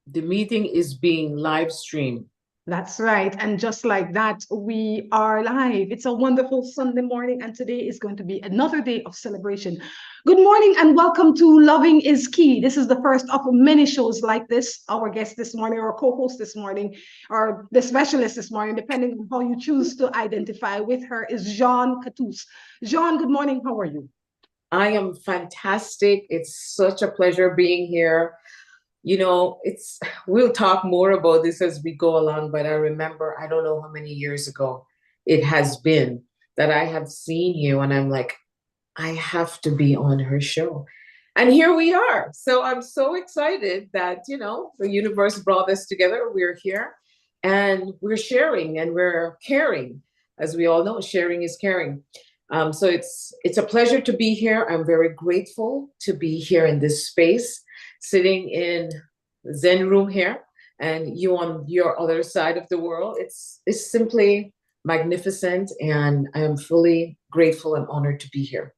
The meeting is being live streamed. That's right. And just like that, we are live. It's a wonderful Sunday morning, and today is going to be another day of celebration. Good morning, and welcome to Loving is Key. This is the first of many shows like this. Our guest this morning, or co host this morning, or the specialist this morning, depending on how you choose to identify with her, is Jeanne Cattouse. Jeanne, good morning. How are you? I am fantastic. It's such a pleasure being here. It's we'll talk more about this as we go along, but I remember I don't know how many years ago it has been that I have seen you and I'm like, I have to be on her show. And here we are. So I'm so excited that, the universe brought us together. We're here and we're sharing and we're caring. As we all know, sharing is caring. So it's a pleasure to be here. I'm very grateful to be here in this space, sitting in the Zen room here, and you on your other side of the world. It's simply magnificent, and I am fully grateful and honored to be here.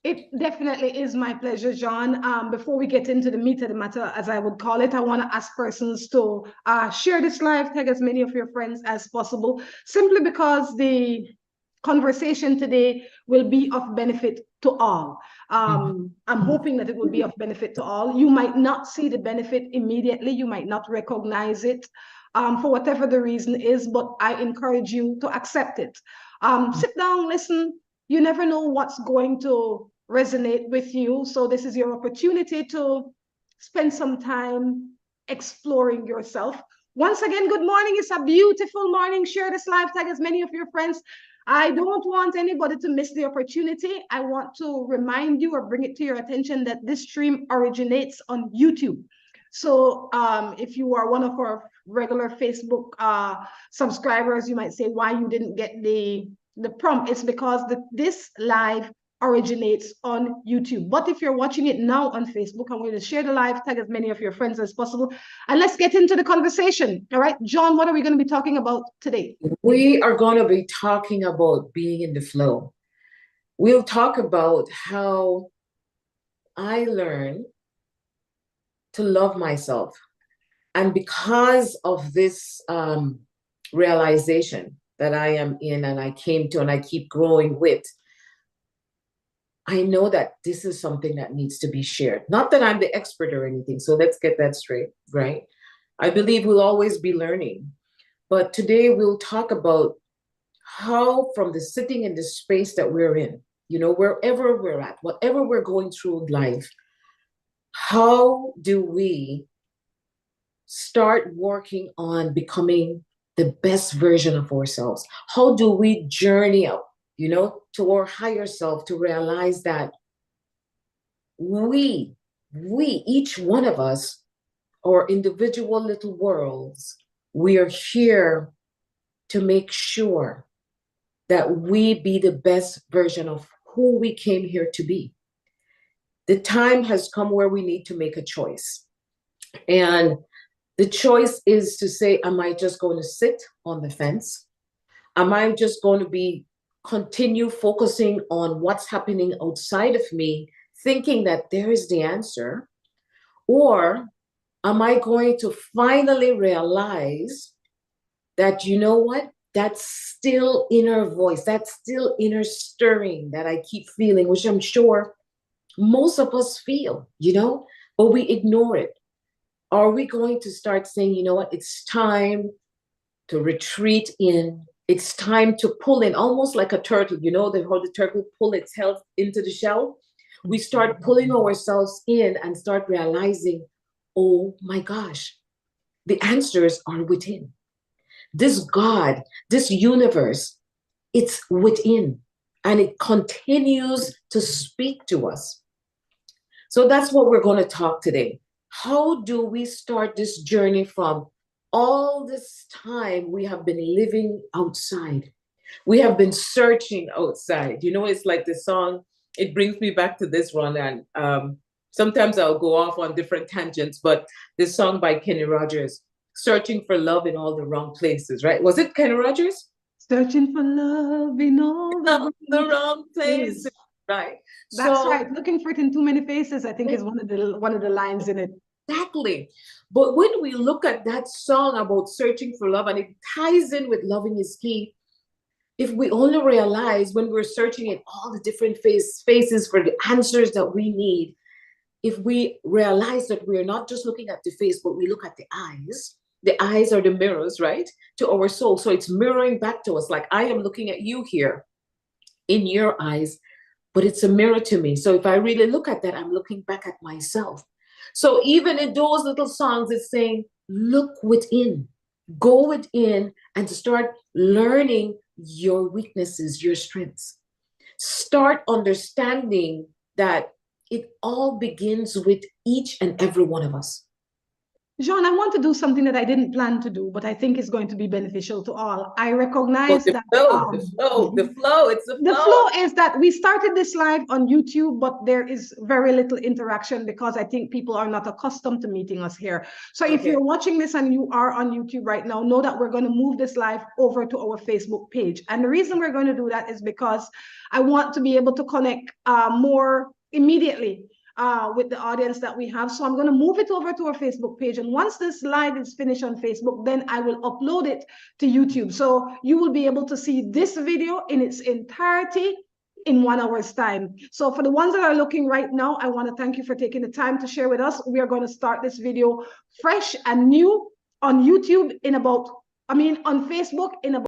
It definitely is my pleasure, John. Before we get into the meat of the matter, as I would call it, I want to ask persons to share this live, tag as many of your friends as possible, simply because the conversation today will be of benefit to all. I'm hoping that it will be of benefit to all. You might not see the benefit immediately, you might not recognize it for whatever the reason is, but I encourage you to accept it. Sit down, listen. You never know what's going to resonate with you. So this is your opportunity to spend some time exploring yourself. Once again, good morning. It's a beautiful morning. Share this live, tag as many of your friends. I don't want anybody to miss the opportunity. I want to remind you or bring it to your attention that this stream originates on YouTube. So if you are one of our regular Facebook subscribers, you might say why you didn't get the prompt. It's because this live originates on YouTube. But if you're watching it now on Facebook, I'm going to share the live, tag as many of your friends as possible, and let's get into the conversation. All right, John, what are we going to be talking about today? We are going to be talking about being in the flow. We'll talk about how I learned to love myself. And because of this realization that I am in and I came to and I keep growing with, I know that this is something that needs to be shared. Not that I'm the expert or anything, so let's get that straight, right? I believe we'll always be learning. But today we'll talk about how, from the sitting in the space that we're in, wherever we're at, whatever we're going through in life, how do we start working on becoming the best version of ourselves? How do we journey up, to our higher self to realize that we, each one of us, our individual little worlds, we are here to make sure that we be the best version of who we came here to be. The time has come where we need to make a choice. And the choice is to say, am I just going to sit on the fence? Am I just going to continue focusing on what's happening outside of me, thinking that there is the answer? Or am I going to finally realize that, you know what? That still inner voice, that still inner stirring that I keep feeling, which I'm sure most of us feel, but we ignore it. Are we going to start saying, you know what, it's time to retreat in, it's time to pull in, almost like a turtle, how the turtle pull itself into the shell? We start pulling ourselves in and start realizing, oh my gosh, the answers are within. This God, this universe, it's within, and it continues to speak to us. So that's what we're going to talk today. How do we start this journey from all this time we have been living outside? We have been searching outside. It's like the song, it brings me back to this one. And sometimes I'll go off on different tangents, but this song by Kenny Rogers, Searching for Love in All the Wrong Places, right? Was it Kenny Rogers? Searching for love in all the wrong places, places. right? That's So right. Looking for it in too many faces, I think, is one of the lines in it. Exactly. But when we look at that song about searching for love, and it ties in with loving is key, if we only realize when we're searching in all the different faces for the answers that we need, if we realize that we're not just looking at the face, but we look at the eyes are the mirrors, right? To our soul. So it's mirroring back to us. Like I am looking at you here in your eyes, but it's a mirror to me. So if I really look at that, I'm looking back at myself. So even in those little songs, it's saying, look within, go within and start learning your weaknesses, your strengths. Start understanding that it all begins with each and every one of us. Jeanne, I want to do something that I didn't plan to do, but I think is going to be beneficial to all. I So recognize the that flow, the flow, the flow, it's the the flow. flow is that we started this live on YouTube, but there is very little interaction because I think people are not accustomed to meeting us here. So if Okay. you're watching this and you are on YouTube right now, know that we're going to move this live over to our Facebook page. And the reason we're going to do that is because I want to be able to connect more immediately with the audience that we have. So I'm going to move it over to our Facebook page. And once this live is finished on Facebook, then I will upload it to YouTube. So you will be able to see this video in its entirety in 1 hour's time. So for the ones that are looking right now, I want to thank you for taking the time to share with us. We are going to start this video fresh and new on YouTube on Facebook in about